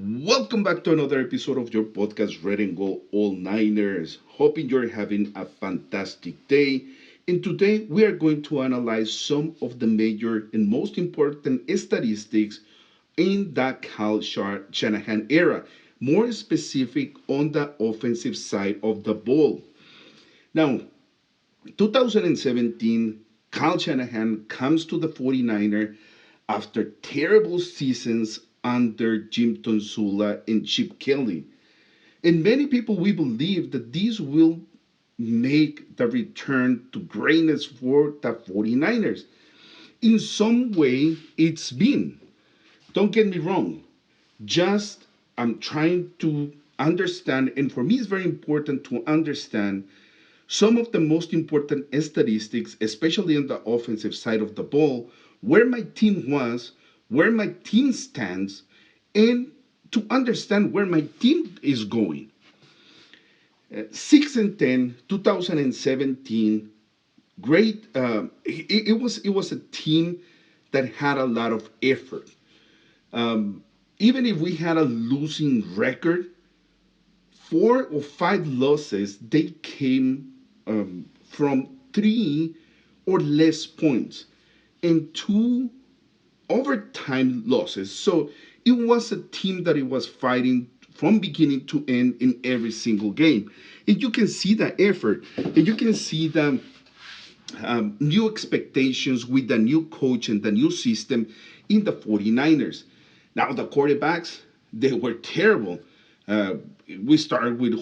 Welcome back to another episode of your podcast, Red&Gold All Niners. Hoping you're having a fantastic day. And today we are going to analyze some of the major and most important statistics in the Shanahan era, more specific on the offensive side of the ball. Now, 2017, Kyle Shanahan comes to the 49er after terrible seasons under Jim Tonsula and Chip Kelly. And many people, we believe that this will make the return to greatness for the 49ers. In some way, it's been. Don't get me wrong. Just I'm trying to understand, and for me, it's very important to understand some of the most important statistics, especially on the offensive side of the ball, where my team was, where my team stands, and to understand where my team is going. 6 and 10, 2017, great. It was a team that had a lot of effort. Even if we had a losing record, 4 or 5 losses, they came from 3 or less points and 2 overtime losses. So it was a team that it was fighting from beginning to end in every single game. And you can see the effort, and you can see the new expectations with the new coach and the new system in the 49ers. Now, the quarterbacks, they were terrible. Uh, we started with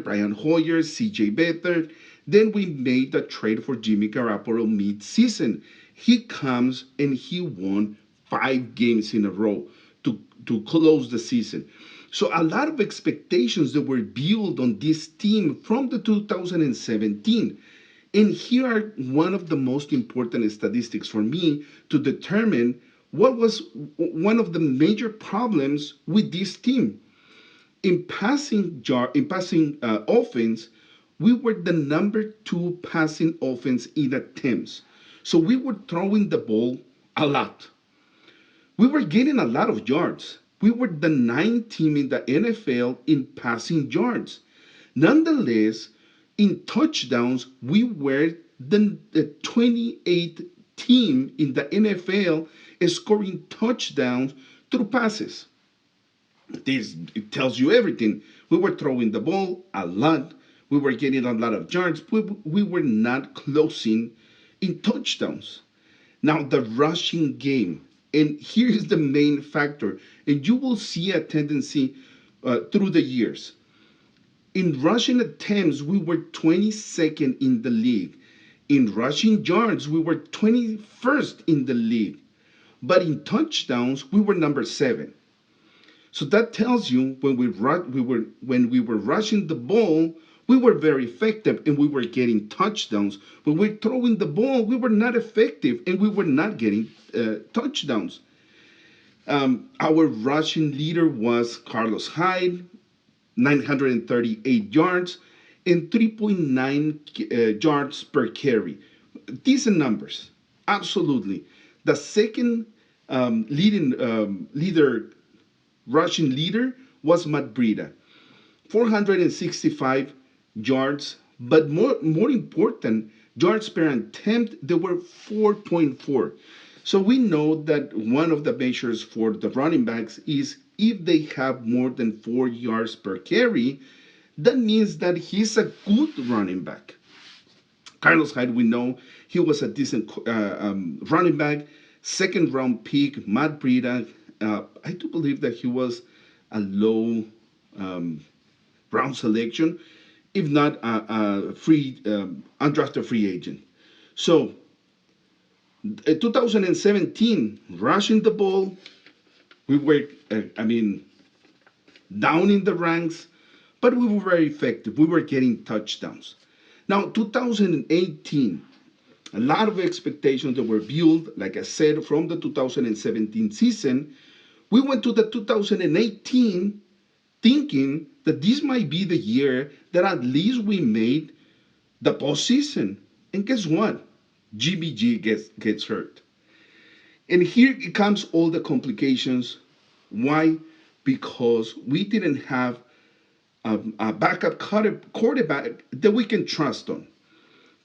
Brian Hoyer, CJ Beathard. Then we made the trade for Jimmy Garoppolo mid-season. He comes and he won 5 games in a row to close the season. So a lot of expectations that were built on this team from the 2017. And here are one of the most important statistics for me to determine what was one of the major problems with this team. In passing offense, we were the number 2 passing offense in attempts. So we were throwing the ball a lot. We were getting a lot of yards. We were the 9th team in the NFL in passing yards. Nonetheless, in touchdowns, we were the 28th team in the NFL scoring touchdowns through passes. This it tells you everything. We were throwing the ball a lot. We were getting a lot of yards. We were not closing in touchdowns. Now the rushing game, and here is the main factor, and you will see a tendency through the years. In rushing attempts, we were 22nd in the league. In rushing yards, we were 21st in the league. But in touchdowns, we were number 7. So that tells you when we were rushing the ball, we were very effective and we were getting touchdowns. When we were throwing the ball, we were not effective and we were not getting touchdowns. Our rushing leader was Carlos Hyde, 938 yards and 3.9 yards per carry. Decent numbers, absolutely. The second rushing leader was Matt Breida, 465 yards, but more important, yards per attempt, they were 4.4. So we know that one of the measures for the running backs is if they have more than 4 yards per carry, that means that he's a good running back. Carlos Hyde, we know he was a decent running back, second round pick. Matt Breida, I do believe that he was a low round selection, if not a free undrafted free agent. So, 2017, rushing the ball, we were, down in the ranks, but we were very effective. We were getting touchdowns. Now, 2018, a lot of expectations that were built, like I said, from the 2017 season. We went to the 2018 thinking that this might be the year that at least we made the postseason. And guess what? GBG gets hurt. And here it comes all the complications. Why? because we didn't have a backup quarterback that we can trust on.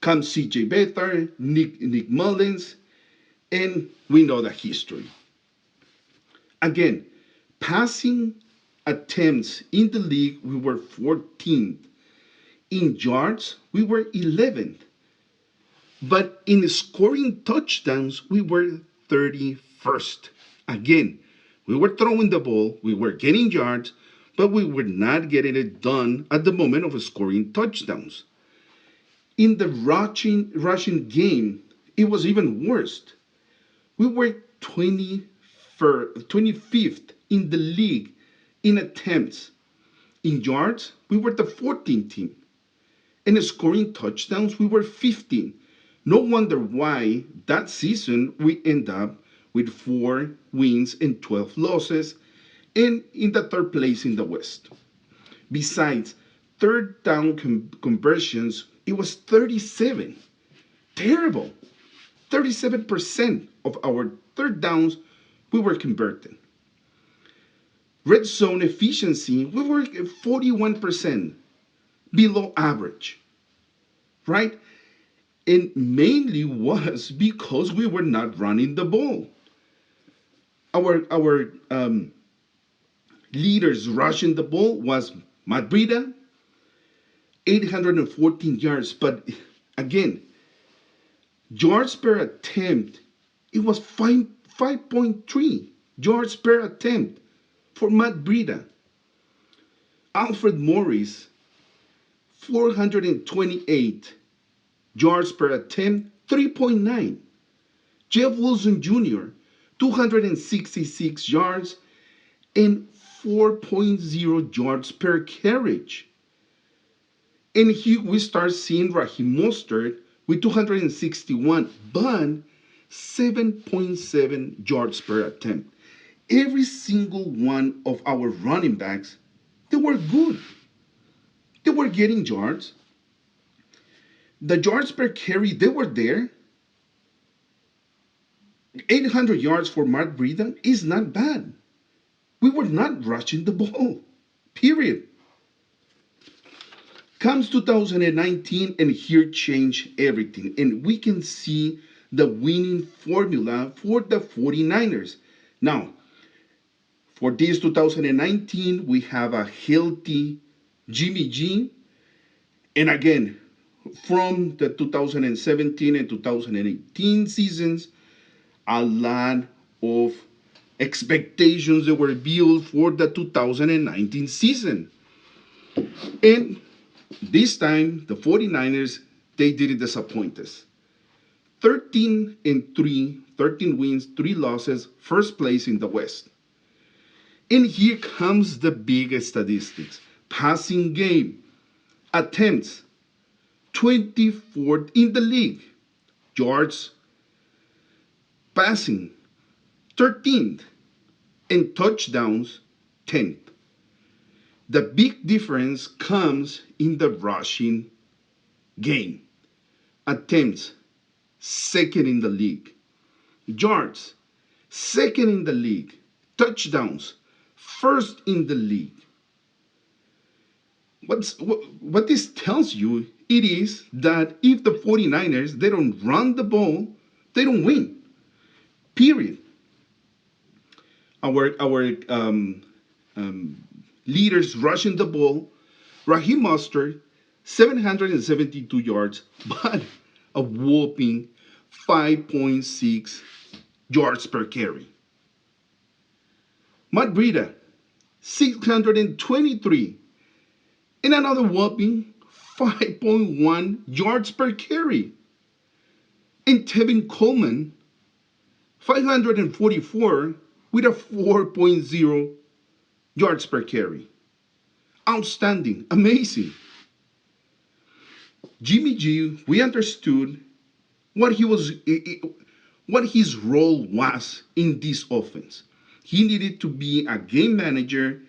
Comes CJ Beathard, Nick Mullins, and we know the history. Again, passing attempts in the league, we were 14th. In yards, we were 11th. But in scoring touchdowns, we were 31st. Again, we were throwing the ball, we were getting yards, but we were not getting it done at the moment of scoring touchdowns. In the rushing game, it was even worse. We were 25th in the league in attempts. In yards, we were the 14th team. And scoring touchdowns, we were 15. No wonder why that season we end up with 4 wins and 12 losses and in the third place in the West. Besides, third down conversions, it was 37. Terrible. 37% of our third downs we were converting. Red zone efficiency, we were at 41% below average, right? And mainly was because we were not running the ball. Our leaders rushing the ball was Matt Breida, 814 yards. But again, yards per attempt, it was 5.3 yards per attempt for Matt Breida. Alfred Morris, 428 yards per attempt, 3.9. Jeff Wilson Jr., 266 yards and 4.0 yards per carriage. And here we start seeing Raheem Mostert with 261, but 7.7 yards per attempt. Every single one of our running backs, they were good. They were getting yards. The yards per carry, they were there. 800 yards for Mark Breida is not bad. We were not rushing the ball, period. Comes 2019 and here changed everything. And we can see the winning formula for the 49ers. Now, for this 2019, we have a healthy Jimmy G. And again, from the 2017 and 2018 seasons, a lot of expectations that were built for the 2019 season. And this time, the 49ers, they didn't disappoint us. 13-3, 13 wins, 3 losses, first place in the West. And here comes the big statistics. Passing game, attempts, 24th in the league. Yards passing, 13th. And touchdowns, 10th. The big difference comes in the rushing game. Attempts, second in the league. Yards, second in the league. Touchdowns, first in the league. What this tells you, it is that if the 49ers, they don't run the ball, they don't win. Period. Our leaders rushing the ball, Raheem Mostert, 772 yards, but a whopping 5.6 yards per carry. Matt Breida, 623, and another whopping 5.1 yards per carry. And Tevin Coleman, 544 with a 4.0 yards per carry. Outstanding, amazing. Jimmy G, we understood what his role was in this offense. He needed to be a game manager.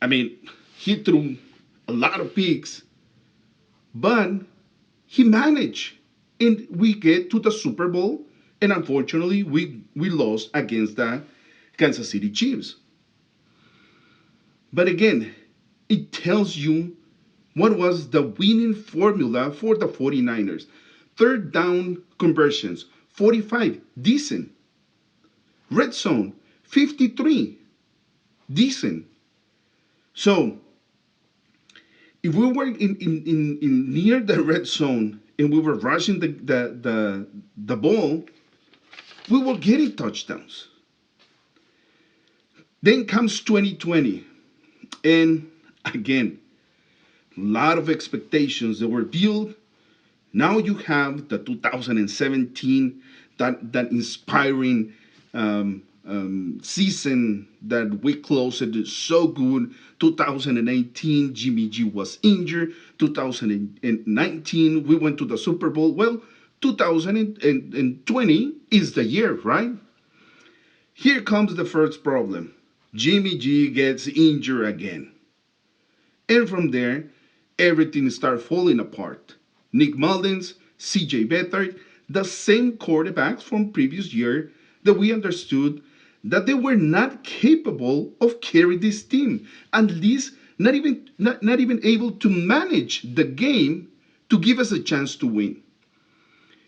I mean, he threw a lot of picks, but he managed, and we get to the Super Bowl, and unfortunately, we lost against the Kansas City Chiefs. But again, it tells you what was the winning formula for the 49ers. Third down conversions, 45, decent. Red zone, 53, decent. So if we were in near the red zone and we were rushing the ball, we were getting touchdowns. Then comes 2020, and again, a lot of expectations that were built. Now you have the 2017, that inspiring season that we closed it so good. 2018, Jimmy G was injured. 2019, we went to the Super Bowl. Well, 2020 is the year, right? Here comes the first problem. Jimmy G gets injured again. And from there, everything started falling apart. Nick Mullins, CJ Beathard, the same quarterbacks from previous year that we understood that they were not capable of carrying this team, at least not even able to manage the game to give us a chance to win.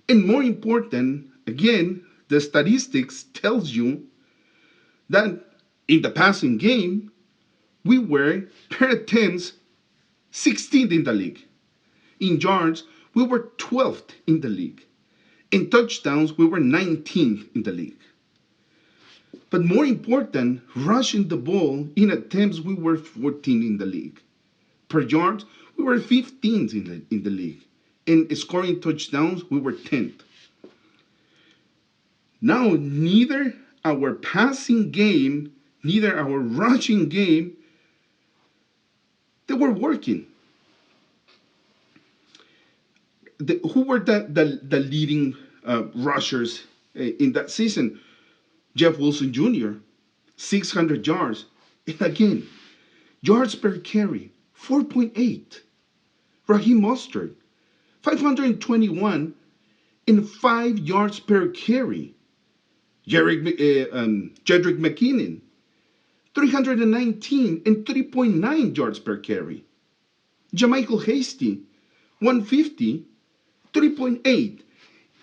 And more important, again, the statistics tells you that in the passing game, we were per attempts 16th in the league. In yards, we were 12th in the league. In touchdowns, we were 19th in the league. But more important, rushing the ball in attempts, we were 14th in the league. Per yards, we were 15th in the league. In scoring touchdowns, we were 10th. Now, neither our passing game, neither our rushing game, they were working. Who were the leading rushers in that season? Jeff Wilson Jr., 600 yards. And again, yards per carry, 4.8. Raheem Mostert, 521 and 5 yards per carry. Jedrick McKinnon, 319 and 3.9 yards per carry. JaMychal Hasty, 150, 3.8.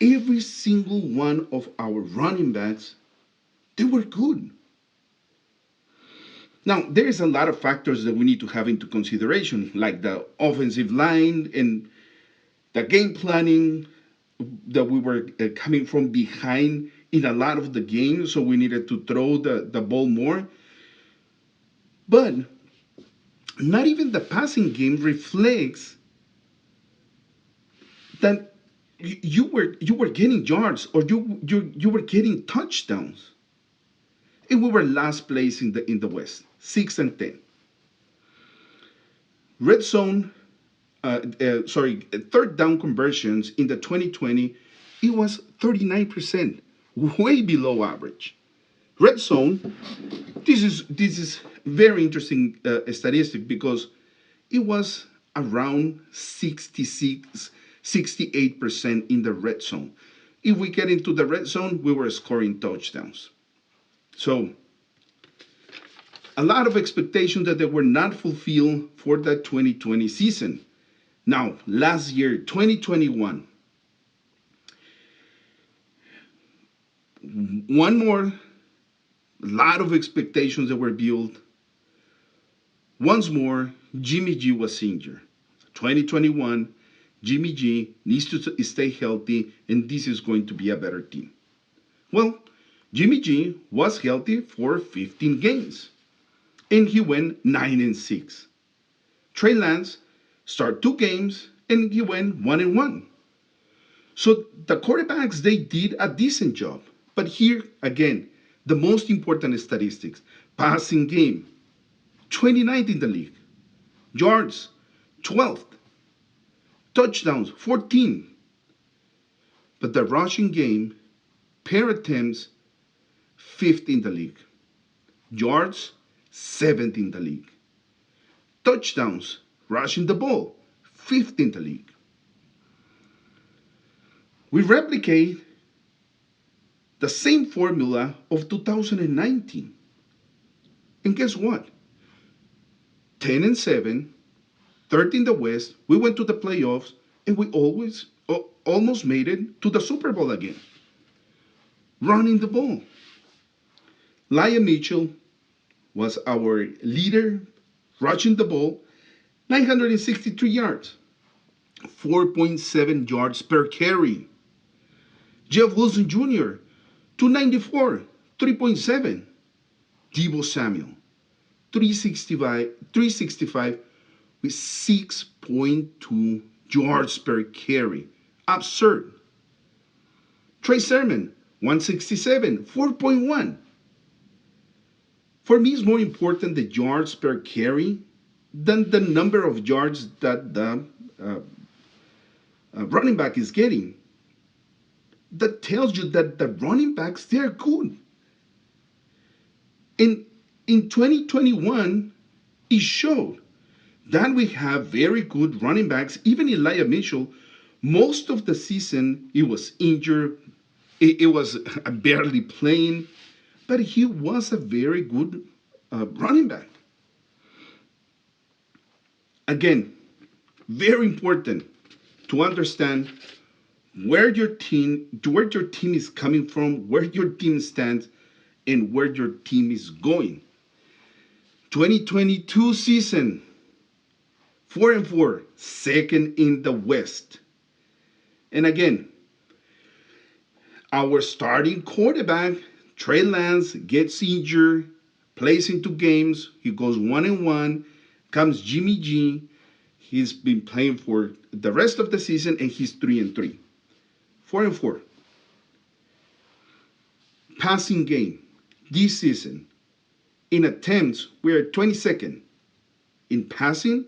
Every single one of our running backs, they were good. Now, there is a lot of factors that we need to have into consideration, like the offensive line and the game planning, that we were coming from behind in a lot of the games, so we needed to throw the ball more. But not even the passing game reflects that you were getting yards, or you were getting touchdowns. And we were last place in the West, 6 and 10. Red zone, third down conversions in the 2020, it was 39%, way below average. Red zone, this is very interesting statistic, because it was around 66, 68% in the red zone. If we get into the red zone, we were scoring touchdowns. So a lot of expectations that they were not fulfilled for the 2020 season. Now, last year, 2021, one more lot of expectations that were built. Once more, Jimmy G was injured. 2021, Jimmy G needs to stay healthy, and this is going to be a better team. Well, Jimmy G was healthy for 15 games, and he went 9 and 6. Trey Lance started 2 games, and he went 1 and 1. So the quarterbacks, they did a decent job. But here, again, the most important statistics: passing game, 29th in the league; yards, 12th; touchdowns, 14. But the rushing game, per attempts, 5th in the league; yards, 7th in the league; touchdowns, rushing the ball, 5th in the league. We replicate the same formula of 2019. And guess what? 10-7, third in the West. We went to the playoffs, and we almost made it to the Super Bowl again. Running the ball. Lyon Mitchell was our leader, rushing the ball, 963 yards, 4.7 yards per carry. Jeff Wilson Jr., 294, 3.7. Debo Samuel, 365 with 6.2 yards per carry. Absurd. Trey Sermon, 167, 4.1. For me, it's more important the yards per carry than the number of yards that the running back is getting. That tells you that the running backs, they're good. In 2021, it showed that we have very good running backs. Even Elijah Mitchell, most of the season, he was injured. It was barely playing, but he was a very good running back. Again, very important to understand where your team is coming from, where your team stands, and where your team is going. 2022 season, 4-4, second in the West. And again, our starting quarterback, Trey Lance, gets injured, plays into games. He goes 1-1. Comes Jimmy G. He's been playing for the rest of the season, and he's 3-3. 4-4. Passing game this season. In attempts, we are 22nd. In passing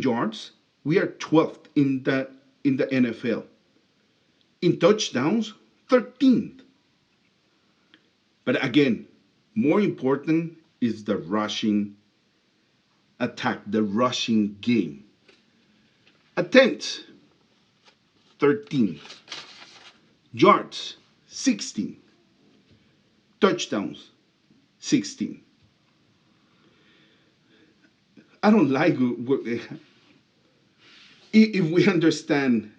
yards, we are 12th in the NFL. In touchdowns, 13th. But again, more important is the rushing attack, the rushing game. Attempts, 13. Yards, 16. Touchdowns, 16. I don't like if we understand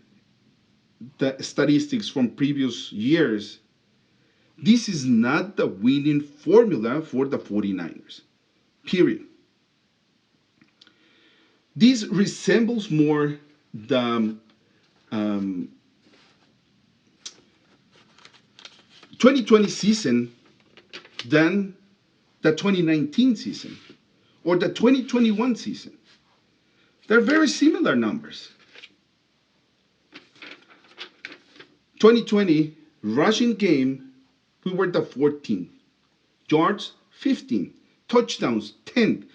the statistics from previous years. This is not the winning formula for the 49ers. Period. This resembles more the 2020 season than the 2019 season or the 2021 season. They're very similar numbers. 2020 rushing game, we were the 14th. Yards, 15. Touchdowns, 10.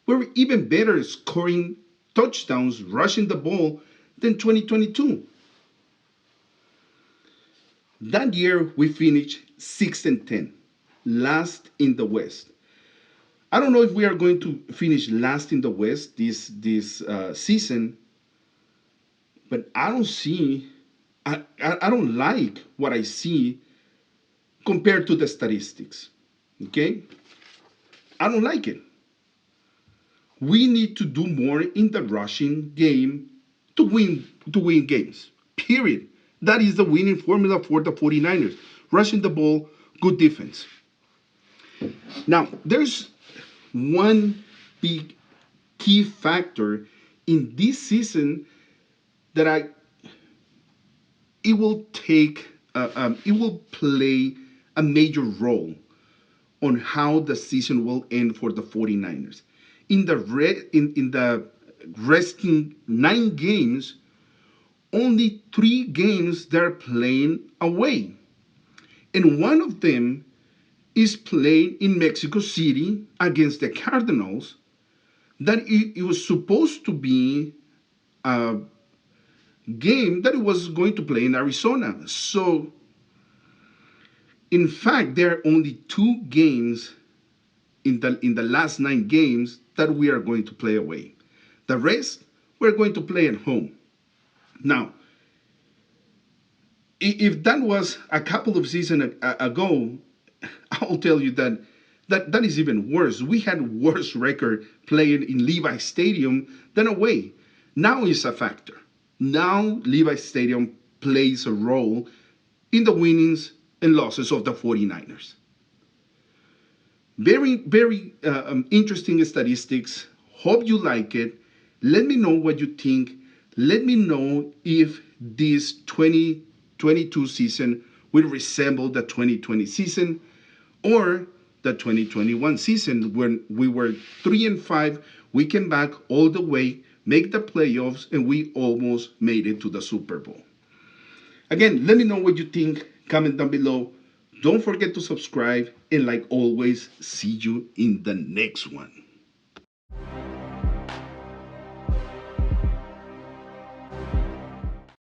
We were even better scoring touchdowns, rushing the ball than 2022. That year, we finished 6-10, last in the West. I don't know if we are going to finish last in the West this season, but I don't like what I see compared to the statistics. Okay? I don't like it. We need to do more in the rushing game to win games. Period. That is the winning formula for the 49ers. Rushing the ball, good defense. Now, there's one big key factor in this season that it will play a major role on how the season will end for the 49ers. In the resting 9 games, only 3 games they're playing away. And one of them is played in Mexico City against the Cardinals. That it was supposed to be a game that it was going to play in Arizona. So, in fact, there are only 2 games in the last 9 games that we are going to play away. The rest, we're going to play at home. Now, if that was a couple of seasons ago, I'll tell you that That is even worse. We had worse record playing in Levi Stadium than away. Now it's a factor. Now Levi Stadium plays a role in the winnings and losses of the 49ers. Very interesting statistics. Hope you like it. Let me know what you think. Let me know if this 2022 season will resemble the 2020 season or the 2021 season when we were 3-5. We came back all the way, make the playoffs, and we almost made it to the Super Bowl. Again, let me know what you think. Comment down below. Don't forget to subscribe. And like always, see you in the next one.